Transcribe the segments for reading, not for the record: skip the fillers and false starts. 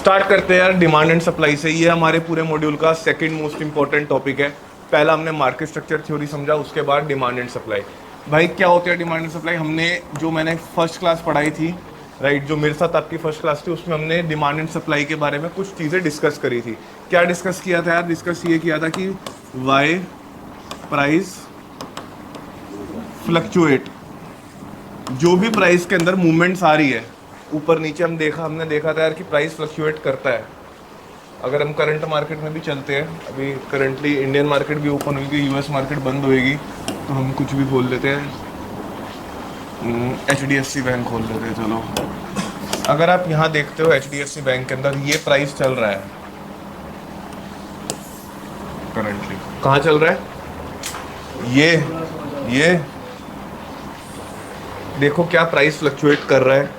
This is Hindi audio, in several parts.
स्टार्ट करते हैं यार डिमांड एंड सप्लाई से। ये हमारे पूरे मॉड्यूल का सेकंड मोस्ट इंपॉर्टेंट टॉपिक है। पहला हमने मार्केट स्ट्रक्चर थ्योरी समझा, उसके बाद डिमांड एंड सप्लाई। भाई क्या होती है डिमांड एंड सप्लाई? मैंने फर्स्ट क्लास पढ़ाई थी, राइट, जो मेरे साथ आपकी फर्स्ट क्लास थी, उसमें हमने डिमांड एंड सप्लाई के बारे में कुछ चीज़ें डिस्कस करी थी। क्या डिस्कस किया था यार? डिस्कस ये किया था कि वाई प्राइस फ्लक्चुएट, जो भी प्राइस के अंदर मूवमेंट्स आ रही है ऊपर नीचे, हमने देखा था यार कि प्राइस फ्लक्चुएट करता है। अगर हम करंट मार्केट में भी चलते हैं, अभी करंटली इंडियन मार्केट भी ओपन होगी, यूएस मार्केट बंद होएगी, तो हम कुछ भी खोल लेते हैं, HDFC बैंक खोल लेते हैं। चलो, अगर आप यहाँ देखते हो HDFC बैंक के अंदर ये प्राइस चल रहा है करंटली, कहाँ चल रहा है? ये देखो क्या प्राइस फ्लक्चुएट कर रहा है।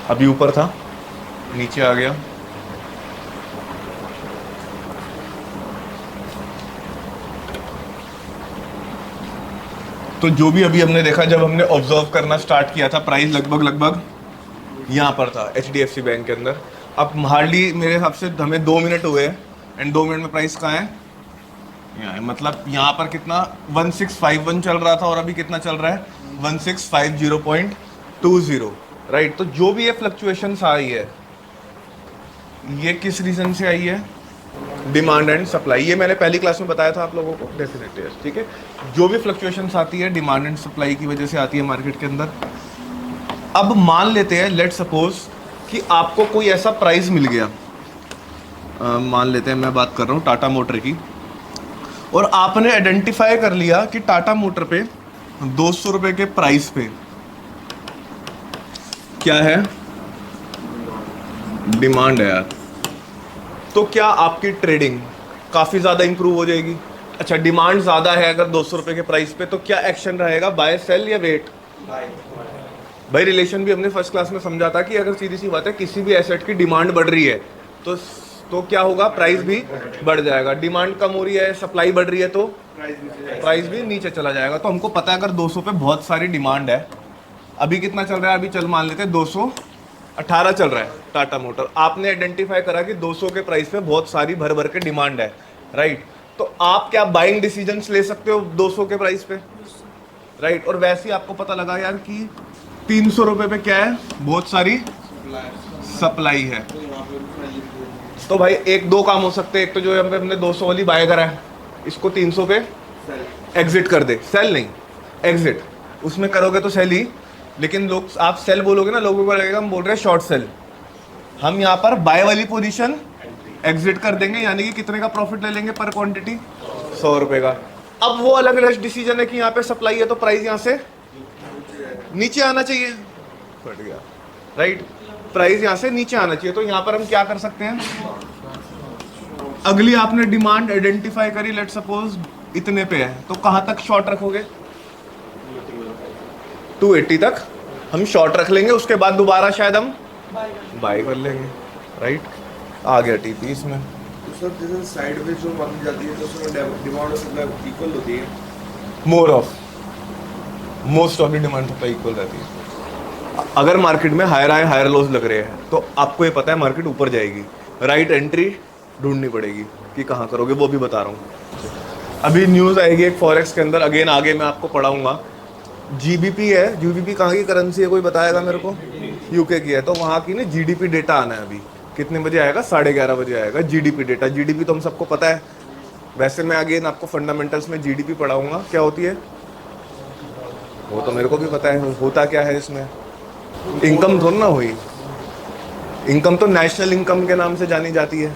अभी ऊपर था, नीचे आ गया, तो जो भी अभी हमने देखा, जब हमने ऑब्जर्व करना स्टार्ट किया था, प्राइस लगभग यहाँ पर था HDFC बैंक के अंदर। अब हार्डली मेरे हिसाब से हमें 2 मिनट हुए हैं, एंड 2 मिनट में प्राइस कहाँ है? यहाँ है। मतलब यहाँ पर कितना 1651 चल रहा था, और अभी कितना चल रहा है? 1650.20, राइट। तो जो भी ये फ्लक्चुएशंस आई है, ये किस रीजन से आई है? Demand and supply. ये मैंने पहली क्लास में बताया था आप लोगों को, डेफिनेटली, ठीक है। जो भी फ्लक्चुएशंस आती है डिमांड एंड सप्लाई की वजह से आती है मार्केट के अंदर। अब मान लेते हैं, लेट सपोज कि आपको कोई ऐसा प्राइस मिल गया, मान लेते हैं मैं बात कर रहा हूँ टाटा मोटर की, और आपने आइडेंटिफाई कर लिया कि टाटा मोटर पे 200 रुपये के प्राइस पे क्या है? डिमांड है यार। तो क्या आपकी ट्रेडिंग काफ़ी ज़्यादा इंप्रूव हो जाएगी? अच्छा, डिमांड ज़्यादा है अगर 200 रुपये के प्राइस पे, तो क्या एक्शन रहेगा? बाय, सेल या वेट? भाई रिलेशन भी हमने फर्स्ट क्लास में समझा था कि अगर सीधी सी बात है, किसी भी एसेट की डिमांड बढ़ रही है तो क्या होगा? प्राइस भी बढ़ जाएगा। डिमांड कम हो रही है, सप्लाई बढ़ रही है, तो प्राइस भी नीचे चला जाएगा। तो हमको पता है अगर 200 पे बहुत सारी डिमांड है, अभी कितना चल रहा है? अभी चल मान लेते हैं 218 चल रहा है टाटा मोटर। आपने आइडेंटिफाई करा कि 200 के प्राइस पे बहुत सारी भर के डिमांड है, राइट। तो आप क्या बाइंग डिसीजंस ले सकते हो 200 के प्राइस पे, राइट। और वैसे ही आपको पता लगा यार कि 300 रुपये पे क्या है? बहुत सारी सप्लाई है। तो भाई एक दो काम हो सकते हैं। एक तो जो हमने 200 वाली बाय करा है, इसको 300 पे एग्जिट कर दे। सेल नहीं, एग्जिट। उसमें करोगे तो सेल ही, लेकिन लोग, आप सेल बोलोगे ना, लोगों को लगेगा हम बोल रहे हैं शॉर्ट सेल। हम यहाँ पर बाय वाली पोजीशन एग्जिट कर देंगे, यानी कि कितने का प्रॉफिट ले लेंगे पर क्वांटिटी? 100 रुपये का। अब वो अलग अलग डिसीजन है कि यहाँ पे सप्लाई है तो प्राइस यहाँ से नीचे आना चाहिए, फट गया, राइट। प्राइस यहाँ से नीचे आना चाहिए। तो यहाँ पर हम क्या कर सकते हैं? अगली आपने डिमांड आइडेंटिफाई करी, लेट सपोज इतने पे है, तो कहाँ तक शॉर्ट रखोगे? 280 तक हम शॉर्ट रख लेंगे। उसके बाद दोबारा शायद हम बाय कर लेंगे, राइट। आ गया टीपी इसमें। सर जैसे साइड में जो बन जाती है तो उसमें डिमांड और सप्लाई इक्वल होती है। Most of the demand supply equal रहती है। अगर मार्केट में हायर लॉस लग रहे हैं, तो आपको ये पता है मार्केट ऊपर जाएगी, राइट एंट्री ढूंढनी पड़ेगी। कि कहाँ करोगे वो भी बता रहा हूँ। अभी न्यूज़ आएगी एक फॉरेक्स के अंदर, अगेन आगे मैं आपको पढ़ाऊँगा। GBP है, GBP कहाँ की करेंसी है? कोई बताएगा मेरे को? UK की है। तो वहाँ की ना GDP डेटा आना है। अभी कितने बजे आएगा? 11:30 बजे आएगा GDP डेटा। GDP तो हम सबको पता है। वैसे मैं अगेन आपको फंडामेंटल्स में GDP पढ़ाऊँगा, क्या होती है वो तो मेरे को भी पता है। होता क्या है इसमें? इनकम थोड़ी ना हुई। इनकम तो नेशनल इनकम के नाम से जानी जाती है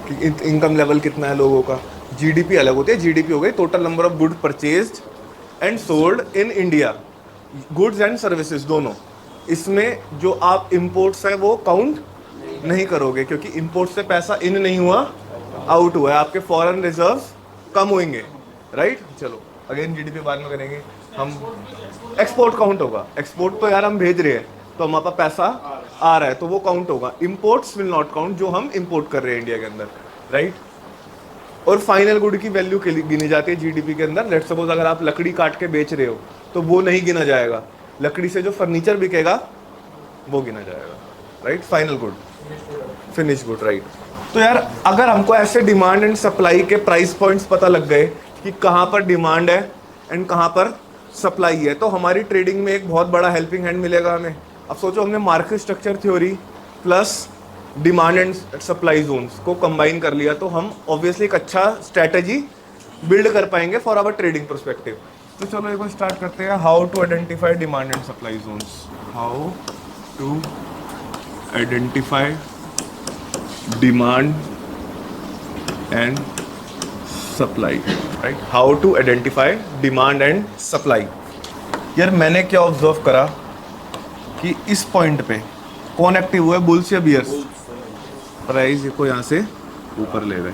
कि इनकम लेवल कितना है लोगों का। GDP अलग होती है। GDP हो गई total number of good purchased and sold in India, goods and services दोनों। इसमें जो आप इम्पोर्ट्स है वो काउंट नहीं करोगे, क्योंकि इम्पोर्ट से पैसा इन नहीं हुआ, आउट हुआ है। आपके फॉरेन रिजर्व्स कम होंगे, राइट। चलो अगेन GDP बाद में करेंगे हम। एक्सपोर्ट काउंट होगा। एक्सपोर्ट तो यार हम भेज रहे हैं, तो हमारे पास पैसा आ रहा है, तो वो काउंट होगा। इम्पोर्ट्स विल नॉट काउंट, जो हम इम्पोर्ट कर रहे हैं इंडिया के अंदर, राइट। और फाइनल गुड की वैल्यू गिनी जाती है GDP के अंदर। लेट्स सपोज अगर आप लकड़ी काट के बेच रहे हो, तो वो नहीं गिना जाएगा। लकड़ी से जो फर्नीचर बिकेगा वो गिना जाएगा, right. Final good. Finish good, right. तो यार अगर हमको ऐसे डिमांड एंड सप्लाई के प्राइस पॉइंट्स पता लग गए कि कहाँ पर डिमांड है एंड कहाँ पर सप्लाई है, तो हमारी ट्रेडिंग में एक बहुत बड़ा हेल्पिंग हैंड मिलेगा हमें। अब सोचो हमने market structure theory plus demand and supply zones को कंबाइन कर लिया, तो हम ऑब्वियसली एक अच्छा स्ट्रैटेजी बिल्ड कर पाएंगे फॉर आवर ट्रेडिंग परस्पेक्टिव। तो चलो एक बार स्टार्ट करते हैं। How to identify demand and supply zones, how to identify demand and supply, right. How to identify demand and supply. यार मैंने क्या ऑब्जर्व करा कि इस पॉइंट पे कौन एक्टिव हुआ है, बुल्स या बियर्स? प्राइस को यहाँ से ऊपर ले गए,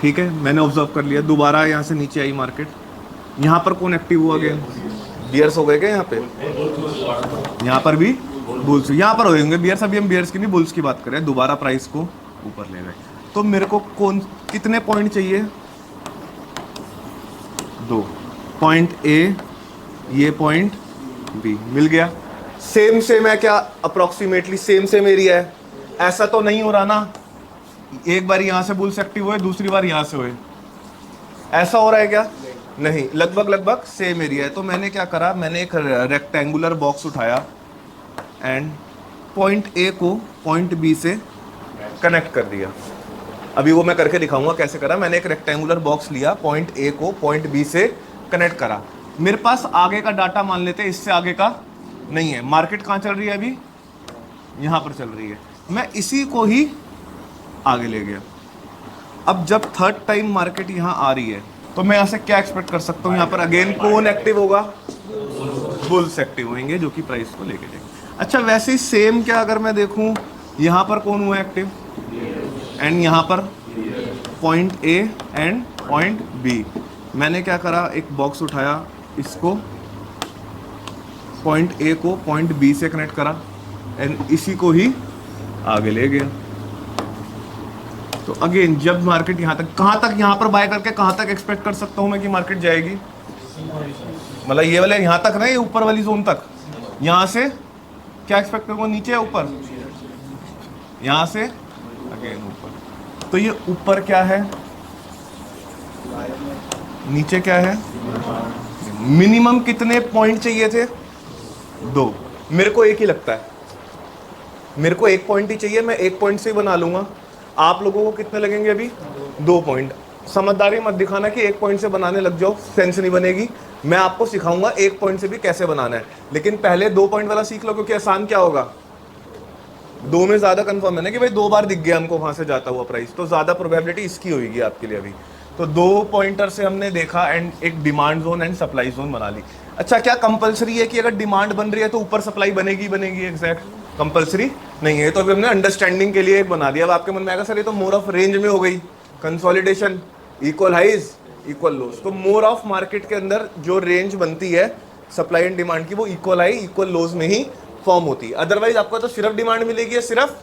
ठीक है, मैंने ऑब्जर्व कर लिया। दोबारा यहाँ से नीचे आई मार्केट, यहाँ पर कौन एक्टिव हुआ गया? बियर्स हो गए क्या यहाँ पे? यहाँ पर भी बुल्स, यहाँ पर होंगे बियर्स। अभी हम बियर्स की नहीं बुल्स की बात करें। दोबारा प्राइस को ऊपर ले गए, तो मेरे को कौन कितने पॉइंट चाहिए? 2 पॉइंट ए, ये पॉइंट बी मिल गया। सेम है क्या? अप्रोक्सीमेटली सेम एरिया है। ऐसा तो नहीं हो रहा ना एक बार यहाँ से बुल्स एक्टिव हुए, दूसरी बार यहाँ से हुए, ऐसा हो रहा है क्या? नहीं, लगभग सेम एरिया है। तो मैंने क्या करा, मैंने एक रेक्टेंगुलर बॉक्स उठाया एंड पॉइंट ए को पॉइंट बी से कनेक्ट कर दिया। अभी वो मैं करके दिखाऊंगा कैसे करा। मैंने एक रेक्टेंगुलर बॉक्स लिया, पॉइंट ए को पॉइंट बी से कनेक्ट करा। मेरे पास आगे का डाटा मान लेते हैं, इससे आगे का नहीं है। मार्केट कहाँ चल रही है अभी? यहाँ पर चल रही है। मैं इसी को ही आगे ले गया। अब जब थर्ड टाइम मार्केट यहाँ आ रही है, तो मैं यहाँ से क्या एक्सपेक्ट कर सकता हूँ? यहाँ पर अगेन कौन एक्टिव होगा? बुल्स एक्टिव होंगे, जो कि प्राइस को लेके जाएंगे। अच्छा, वैसे ही सेम क्या अगर मैं देखूँ, यहाँ पर कौन हुआ एक्टिव एंड यहाँ पर point A and point B. मैंने क्या करा, एक बॉक्स उठाया, इसको पॉइंट ए को पॉइंट बी से कनेक्ट करा एंड इसी को ही आगे ले गया। तो अगेन जब मार्केट यहाँ तक, कहाँ तक यहाँ पर बाय करके कहाँ तक एक्सपेक्ट कर सकता हूँ मैं कि मार्केट जाएगी? मतलब ये वाले यहाँ तक ना, ये ऊपर वाली जोन तक। यहाँ से क्या एक्सपेक्ट करूँगा? नीचे या ऊपर? यहाँ से अगेन ऊपर। तो ये ऊपर क्या है, नीचे क्या है? मिनिमम कितने पॉइंट चाहिए थे? 2। मेरे को एक ही लगता है, मेरे को 1 पॉइंट ही चाहिए। मैं 1 पॉइंट से ही बना लूंगा। आप लोगों को कितने लगेंगे अभी? 2 पॉइंट। समझदारी मत दिखाना कि 1 पॉइंट से बनाने लग जाओ, सेंस नहीं बनेगी। मैं आपको सिखाऊंगा 1 पॉइंट से भी कैसे बनाना है, लेकिन पहले 2 पॉइंट वाला सीख लो, क्योंकि आसान क्या होगा, 2 में ज़्यादा कंफर्म है ना कि भाई 2 बार दिख गया हमको वहाँ से जाता हुआ प्राइस, तो ज़्यादा प्रोबेबिलिटी इसकी होगी आपके लिए अभी। तो 2 पॉइंटर से हमने देखा एंड एक demand zone and supply zone बना ली। अच्छा, क्या कंपलसरी है कि अगर डिमांड बन रही है तो ऊपर सप्लाई बनेगी? एग्जैक्ट कंपलसरी नहीं है। तो अभी हमने अंडरस्टैंडिंग के लिए एक बना दिया। अब आपके मन में आएगा सर ये तो मोर ऑफ रेंज में हो गई, consolidation, equal highs equal lows. तो मोर ऑफ मार्केट के अंदर जो रेंज बनती है सप्लाई एंड डिमांड की, वो इक्वल हाई इक्वल लोज में ही फॉर्म होती है। अदरवाइज आपको तो सिर्फ डिमांड मिलेगी या सिर्फ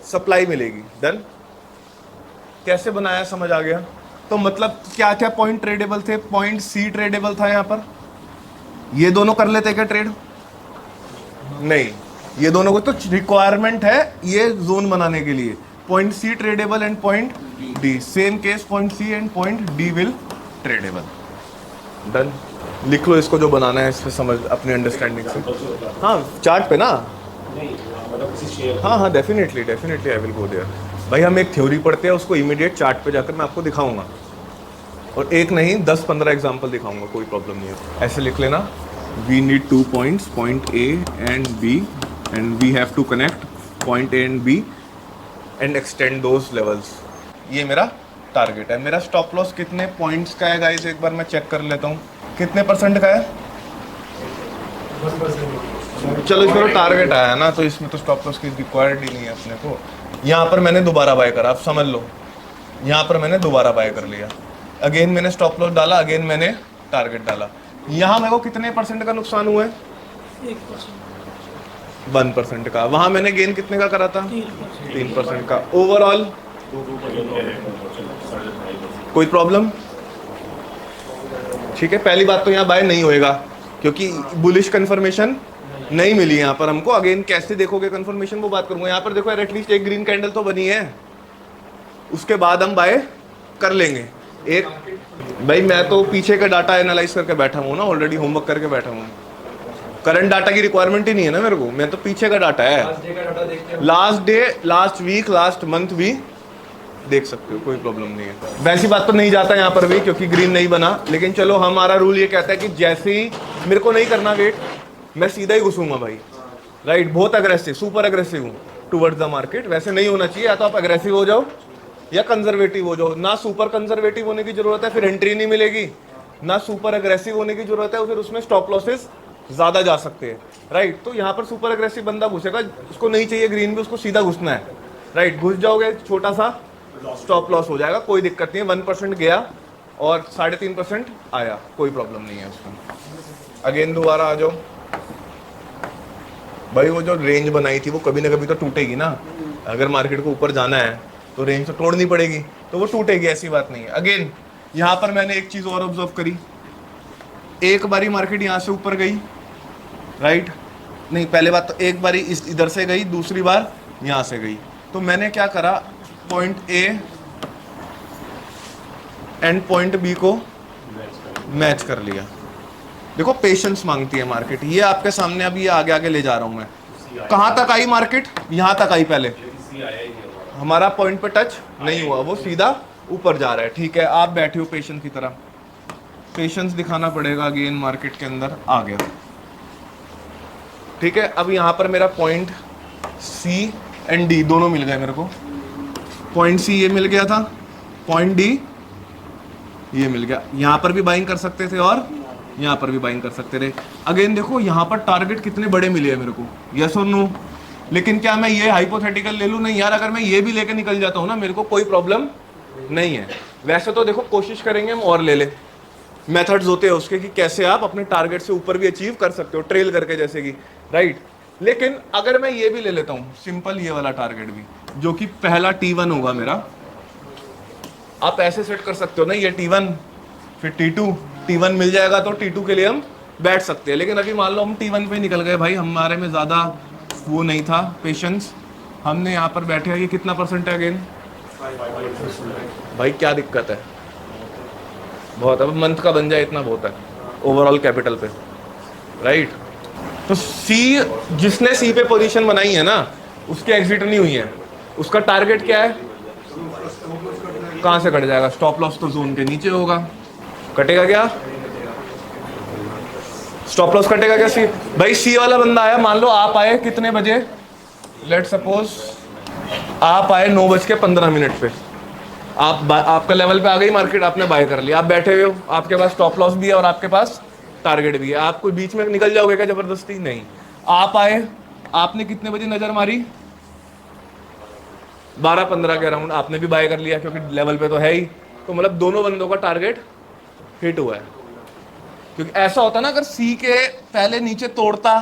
सप्लाई मिलेगी। डन? कैसे बनाया, समझ आ गया? तो मतलब क्या क्या पॉइंट ट्रेडेबल थे? पॉइंट सी ट्रेडेबल था यहाँ पर। ये दोनों कर लेते क्या ट्रेड? नहीं, ये दोनों को तो रिक्वायरमेंट है ये जोन बनाने के लिए। Point C tradable and point D, same case point C and point D will tradable. Done? लिख लो इसको जो बनाना है, इससे समझ अपनी अंडरस्टैंडिंग से। हाँ, चार्ट पे ना। हाँ, definitely I will go there. भाई हम एक थ्योरी पढ़ते हैं, उसको इमीडिएट चार्ट पे जाकर मैं आपको दिखाऊंगा, और एक नहीं 10-15 एग्जांपल दिखाऊंगा, कोई प्रॉब्लम नहीं है। ऐसे लिख लेना, we need 2 points, point A and B, and we have to connect point A and B and extend those levels. ये मेरा टारगेट है। मेरा स्टॉप लॉस कितने पॉइंट्स का है गाइस? एक बार मैं चेक कर लेता हूँ, कितने % का है? 10%। चलो इसमें तो टारगेट आया ना, तो इसमें तो स्टॉप लॉस की रिक्वायर्ड ही नहीं है अपने को। यहाँ पर मैंने दोबारा बाय करा, आप समझ लो, यहाँ पर मैंने दोबारा बाय कर लिया, अगेन मैंने स्टॉप लॉस डाला, अगेन मैंने टारगेट डाला। यहाँ मेरे को कितने % का नुकसान हुआ है? 1% का। वहाँ मैंने गेन कितने का करा था? 3% का। ओवरऑल कोई प्रॉब्लम? ठीक है, पहली बात तो यहाँ बाय नहीं होएगा क्योंकि बुलिश कंफर्मेशन नहीं मिली यहाँ पर हमको। अगेन कैसे देखोगे कंफर्मेशन, वो बात करूंगा। यहाँ पर देखो यार, एटलीस्ट एक ग्रीन कैंडल तो बनी है, उसके बाद हम बाय कर लेंगे। एक भाई मैं तो पीछे का डाटा एनालाइज करके बैठा हूँ ना, ऑलरेडी होमवर्क करके बैठा हूँ। करंट डाटा की रिक्वायरमेंट ही नहीं है ना मेरे को, मैं तो पीछे का डाटा है, last day, last week, last month भी देख सकते हो, कोई प्रॉब्लम नहीं है। वैसी बात तो नहीं जाता यहाँ पर भी क्योंकि ग्रीन नहीं बना, लेकिन चलो हमारा रूल ये कहता है कि जैसे ही मेरे को नहीं करना वेट, मैं सीधा ही घुसूंगा भाई, राइट। बहुत अग्रेसिव, सुपर अग्रेसिव हूँ टुवर्ड्स द मार्केट। वैसे नहीं होना चाहिए, या तो आप अग्रेसिव हो जाओ या कंजर्वेटिव हो जाओ। ना सुपर कंजर्वेटिव होने की जरूरत है, फिर एंट्री नहीं मिलेगी, ना सुपर अग्रेसिव होने की जरूरत है, फिर उसमें स्टॉप लॉसेस ज्यादा जा सकते हैं, राइट। तो यहाँ पर सुपर अग्रेसिव बंदा घुसेगा, उसको नहीं चाहिए ग्रीन भी, उसको सीधा घुसना है, राइट। घुस जाओगे, छोटा सा स्टॉप लॉस हो जाएगा, कोई दिक्कत नहीं है। 1% गया और 3.5% आया, कोई प्रॉब्लम नहीं है उसमें। अगेन दोबारा आ जाओ भाई, वो जो रेंज बनाई थी वो कभी ना कभी तो टूटेगी ना। अगर मार्केट को ऊपर जाना है तो रेंज तो तोड़नी पड़ेगी, तो वो टूटेगी, ऐसी बात नहीं है। अगेन यहाँ पर मैंने एक चीज और ऑब्जर्व करी, एक बारी मार्केट यहाँ से ऊपर गई, राइट। नहीं, पहले बात तो एक बारी इस इधर से गई, दूसरी बार यहाँ से गई, तो मैंने क्या करा, point A and point B को मैच कर लिया। देखो पेशेंस मांगती है मार्केट, ये आपके सामने अभी ये आगे आगे ले जा रहा हूं मैं। कहां तक आई मार्केट, यहां तक आई, पहले हमारा पॉइंट पे टच नहीं हुआ, वो सीधा ऊपर जा रहा है, ठीक है। आप बैठे हो पेशेंस की तरह, पेशेंस दिखाना पड़ेगा। अगेन मार्केट के अंदर आ गया, ठीक है। अब यहाँ पर मेरा पॉइंट सी एंड डी दोनों मिल गए मेरे को। पॉइंट सी ये मिल गया था, पॉइंट डी ये मिल गया। यहाँ पर भी बाइंग कर सकते थे और यहाँ पर भी बाइंग कर सकते थे। अगेन देखो यहाँ पर टारगेट कितने बड़े मिले हैं मेरे को, यस और नो। लेकिन क्या मैं ये हाइपोथेटिकल ले लूँ? नहीं यार, अगर मैं ये भी लेके निकल जाता हूँ ना, मेरे को कोई प्रॉब्लम नहीं है। वैसे तो देखो कोशिश करेंगे हम और ले ले, मेथड्स होते हैं उसके कि कैसे आप अपने टारगेट से ऊपर भी अचीव कर सकते हो, ट्रेल करके जैसे कि, राइट। लेकिन अगर मैं ये भी ले लेता हूँ सिंपल, ये वाला टारगेट भी, जो कि पहला T1 होगा मेरा, आप ऐसे सेट कर सकते हो ना, ये T1 फिर T2, T1 मिल जाएगा तो T2 के लिए हम बैठ सकते हैं। लेकिन अभी मान लो हम T1 पे निकल गए भाई, हमारे में ज़्यादा वो नहीं था पेशेंस, हमने यहाँ पर बैठे हैं। ये कितना परसेंट है अगेन भाई, क्या दिक्कत है? बहुत, अब मंथ का बन जाए इतना बहुत है ओवरऑल कैपिटल पे, राइट। तो सी, जिसने सी पे पोजीशन बनाई है ना, उसकी एग्जिट नहीं हुई है, उसका टारगेट क्या है? कहाँ से कट जाएगा? स्टॉप लॉस तो जोन के नीचे होगा, कटेगा क्या? स्टॉप लॉस कटेगा क्या? सी भाई, सी वाला बंदा आया, मान लो आप आए कितने बजे, लेट सपोज आप आए 9:15 पे, आपका लेवल पे आ गई मार्केट, आपने बाय कर लिया, आप बैठे हुए हो, आपके पास स्टॉप लॉस भी है और आपके पास टारगेट भी है। आप कोई बीच में निकल जाओगे क्या जबरदस्ती? नहीं। आप आए, आपने कितने बजे नजर मारी? 12:15 के अराउंड आपने भी बाय कर लिया क्योंकि लेवल पे तो है ही। तो मतलब दोनों बंदों का टारगेट हिट हुआ है। क्योंकि ऐसा होता ना, अगर सी के पहले नीचे तोड़ता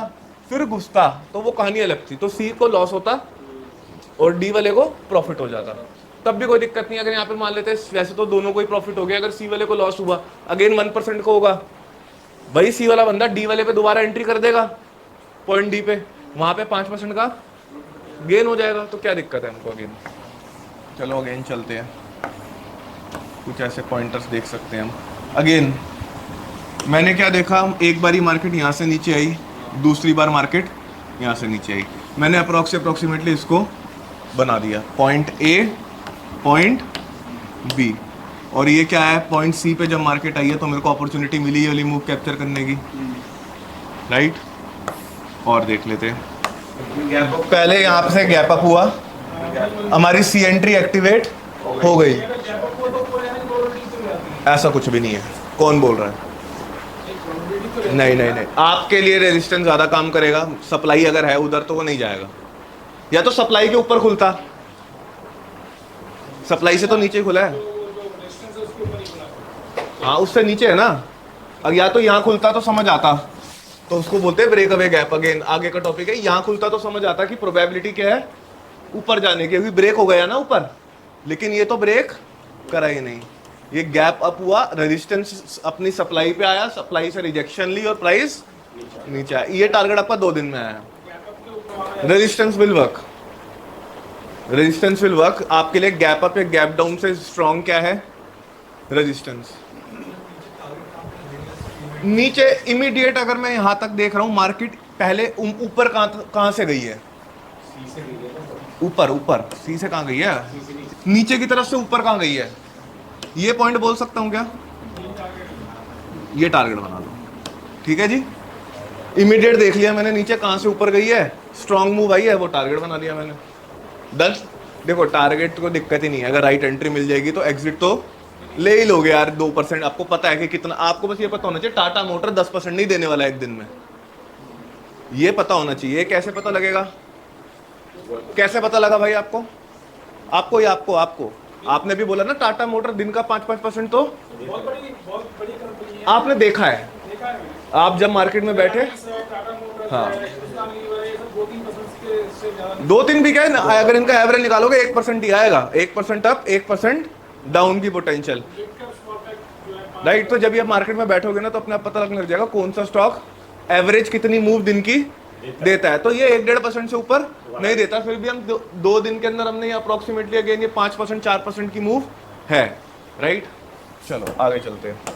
फिर घुसता तो वो कहानी अलग थी, तो सी को लॉस होता और डी वाले को प्रॉफिट हो जाता, तब भी कोई दिक्कत नहीं। अगर यहाँ पे मान लेते हैं वैसे तो दोनों को ही प्रॉफिट हो गया, अगर सी वाले को लॉस हुआ, अगेन 1% को होगा भाई, सी वाला बंदा डी वाले पे दोबारा एंट्री कर देगा पॉइंट डी पे, वहां पे 5% का गेन हो जाएगा, तो क्या दिक्कत है हमको? अगेन चलो अगेन चलते हैं, कुछ ऐसे पॉइंटर्स देख सकते हैं हम। अगेन मैंने क्या देखा, एक बारी मार्केट यहाँ से नीचे आई, दूसरी बार मार्केट यहाँ से नीचे आई, मैंने अप्रोक्सीमेटली इसको बना दिया पॉइंट ए, पॉइंट बी, और ये क्या है, पॉइंट सी पे जब मार्केट आई है तो मेरे को अपॉर्चुनिटी मिली है वाली मूव कैप्चर करने की, राइट। और देख लेते हैं, पहले यहाँ से गैप अप हुआ, हमारी सी एंट्री एक्टिवेट हो गई, ऐसा कुछ भी नहीं है। कौन बोल रहा है? नहीं नहीं नहीं, आपके लिए रेजिस्टेंस ज्यादा काम करेगा, सप्लाई अगर है उधर तो वो नहीं जाएगा, या तो सप्लाई के ऊपर खुलता, सप्लाई से तो नीचे खुला है, हाँ उससे नीचे है ना, अब या तो यहाँ खुलता तो समझ आता, तो उसको बोलते हैं ब्रेक अवे गैप। अगेन आगे का टॉपिक है, यहाँ खुलता तो समझ आता कि प्रोबेबिलिटी क्या है ऊपर जाने की, अभी ब्रेक हो गया ना ऊपर, लेकिन ये तो ब्रेक करा ही नहीं, ये गैप अप हुआ, रेजिस्टेंस अपनी सप्लाई पे आया, सप्लाई से रिजेक्शन ली और प्राइस नीचे आया, ये टारगेट आपका 2 दिन में आया। Resistance will work, resistance will work आपके लिए। गैप अप या गैप डाउन से स्ट्रॉन्ग क्या है? रेजिस्टेंस। नीचे इमीडिएट अगर मैं यहां तक देख रहा हूं, मार्केट पहले ऊपर कहां से गई है? ऊपर, ऊपर सी से कहां गई है? नीचे की तरफ से ऊपर कहां गई है? ये पॉइंट बोल सकता हूं क्या? ये टारगेट बना लो, ठीक है जी। इमीडिएट देख लिया मैंने नीचे कहां से ऊपर गई है, स्ट्रॉन्ग मूव आई है, वो टारगेट बना लिया मैंने। डन। देखो टारगेट को दिक्कत ही नहीं है, अगर राइट एंट्री मिल जाएगी तो एग्जिट तो ले ही लोगे यार। 2% आपको पता है कि कितना, आपको बस ये पता होना चाहिए टाटा मोटर 10% नहीं देने वाला एक दिन में, ये पता होना चाहिए। कैसे पता लगेगा? कैसे पता लगा भाई आपको? आपको या आपको आपको आपने भी बोला ना टाटा मोटर दिन का 5-5% तो बहुत बड़ी कंपनी है, आपने देखा है। देखा है। आप जब मार्केट में बैठे, टाटा मोटर्स हाँ। है, हिंदुस्तान लीवर है, ये सब 2-3% से ज्यादा नहीं। 2-3 भी क्या है ना, अगर इनका एवरेज निकालोगे 1% ही आएगा। 1% अप 1% डाउन की potential, mid cap small cap जो है राइट। तो जब ये आप मार्केट में बैठोगे ना तो अपने आप पता लगने लग जाएगा कौन सा स्टॉक एवरेज कितनी मूव दिन की देता है। तो ये 1-1.5% से ऊपर नहीं देता, फिर भी हम 2 दिन के अंदर हमने अप्रोक्सीमेटली अगेन ये 5% 4% की मूव है, राइट। चलो आगे चलते हैं।